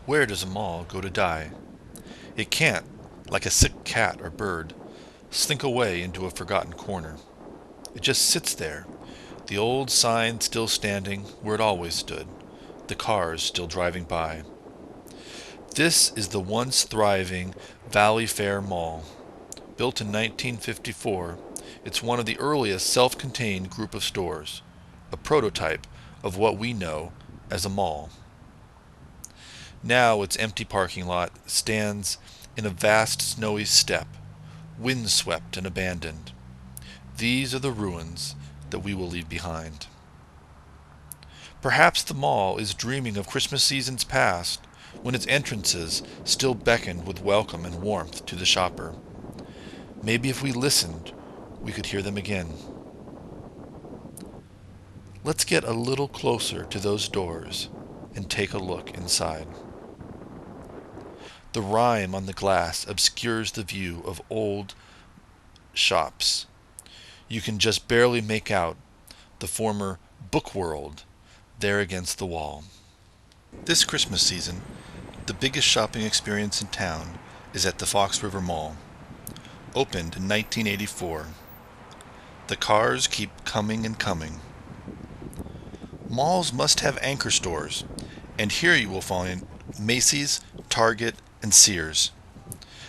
Where does a mall go to die? It can't, like a sick cat or bird, slink away into a forgotten corner. It just sits there, the old sign still standing where it always stood, the cars still driving by. This is the once thriving Valley Fair Mall. Built in 1954, it's one of the earliest self-contained group of stores, a prototype of what we know as a mall. Now its empty parking lot stands in a vast snowy steppe, windswept and abandoned. These are the ruins that we will leave behind. Perhaps the mall is dreaming of Christmas seasons past, when its entrances still beckoned with welcome and warmth to the shopper. Maybe if we listened, we could hear them again. Let's get a little closer to those doors and take a look inside. The rime on the glass obscures the view of old shops. You can just barely make out the former Book World there against the wall. This Christmas season, the biggest shopping experience in town is at the Fox River Mall. Opened in 1984. The cars keep coming and coming. Malls must have anchor stores, and here you will find Macy's, Target, and Sears.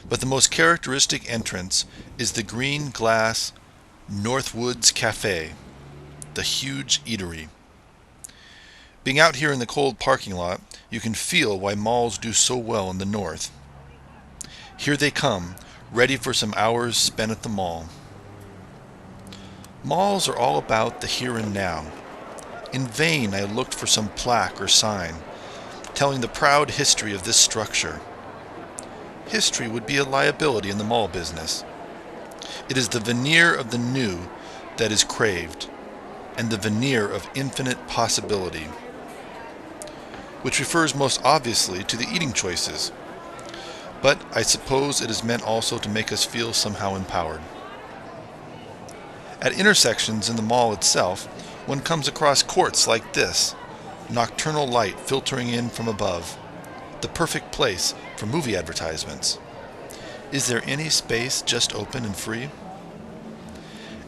But the most characteristic entrance is the green glass Northwoods Cafe, the huge eatery. Being out here in the cold parking lot, you can feel why malls do so well in the north. Here they come, ready for some hours spent at the mall. Malls are all about the here and now. In vain I looked for some plaque or sign telling the proud history of this structure. History would be a liability in the mall business. It is the veneer of the new that is craved, and the veneer of infinite possibility, which refers most obviously to the eating choices. But I suppose it is meant also to make us feel somehow empowered. At intersections in the mall itself, one comes across courts like this, nocturnal light filtering in from above, the perfect place for movie advertisements. Is there any space just open and free?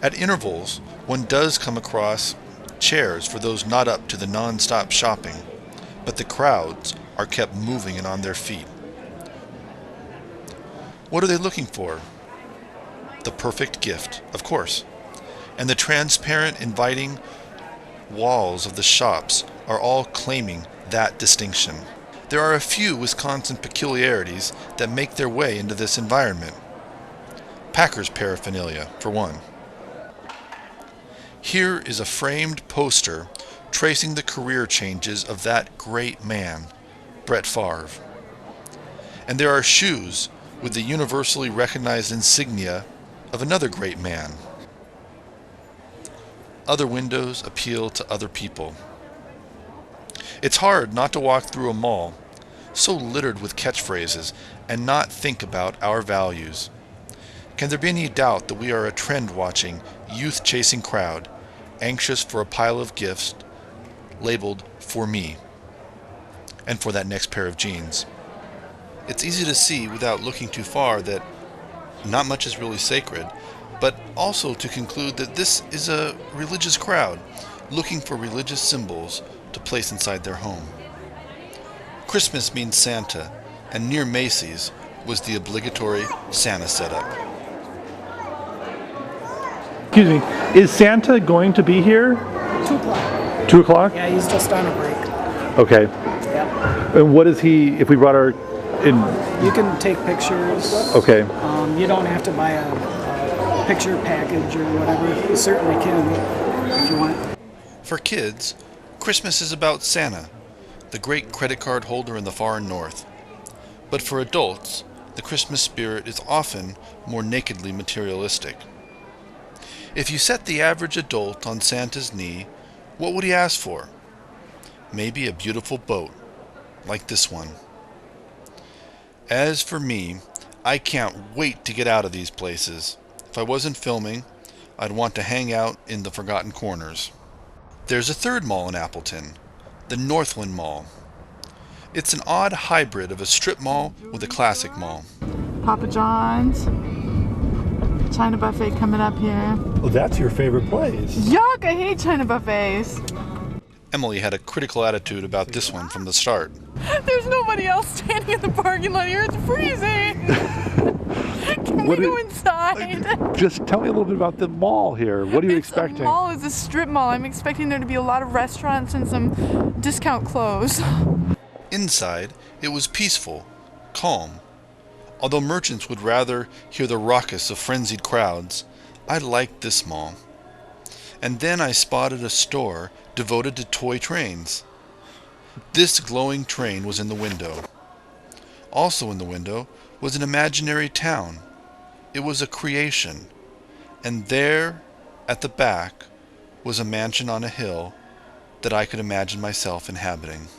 At intervals, one does come across chairs for those not up to the non-stop shopping, but the crowds are kept moving and on their feet. What are they looking for? The perfect gift, of course. And the transparent, inviting walls of the shops are all claiming that distinction. There are a few Wisconsin peculiarities that make their way into this environment. Packers paraphernalia, for one. Here is a framed poster tracing the career changes of that great man, Brett Favre. And there are shoes with the universally recognized insignia of another great man. Other windows appeal to other people. It's hard not to walk through a mall so littered with catchphrases and not think about our values. Can there be any doubt that we are a trend-watching, youth-chasing crowd, anxious for a pile of gifts labeled "for me" and for that next pair of jeans? It's easy to see without looking too far that not much is really sacred, but also to conclude that this is a religious crowd looking for religious symbols to place inside their home. Christmas means Santa, and near Macy's was the obligatory Santa setup. Excuse me, is Santa going to be here? 2 o'clock. 2 o'clock? Yeah, he's just on a break. Okay. Yep. And what is he, if we brought our, in, You can take pictures. okay. You don't have to buy a picture package or whatever. You certainly can if you want. For kids, Christmas is about Santa, the great credit card holder in the far north. But for adults, the Christmas spirit is often more nakedly materialistic. If you set the average adult on Santa's knee, what would he ask for? Maybe a beautiful boat, like this one. As for me, I can't wait to get out of these places. If I wasn't filming, I'd want to hang out in the forgotten corners. There's a third mall in Appleton, the Northland Mall. It's an odd hybrid of a strip mall with a classic mall. Papa John's. China buffet coming up here. Oh, that's your favorite place. Yuck, I hate China buffets. Emily had a critical attitude about this one from the start. There's nobody else standing in the parking lot here. It's freezing. Can we go inside? Just tell me a little bit about the mall here. What are you expecting? The mall is a strip mall. I'm expecting there to be a lot of restaurants and some discount clothes. Inside, it was peaceful, calm. Although merchants would rather hear the raucous of frenzied crowds, I liked this mall. And then I spotted a store devoted to toy trains. This glowing train was in the window. Also in the window was an imaginary town. It was a creation. And there, at the back, was a mansion on a hill that I could imagine myself inhabiting.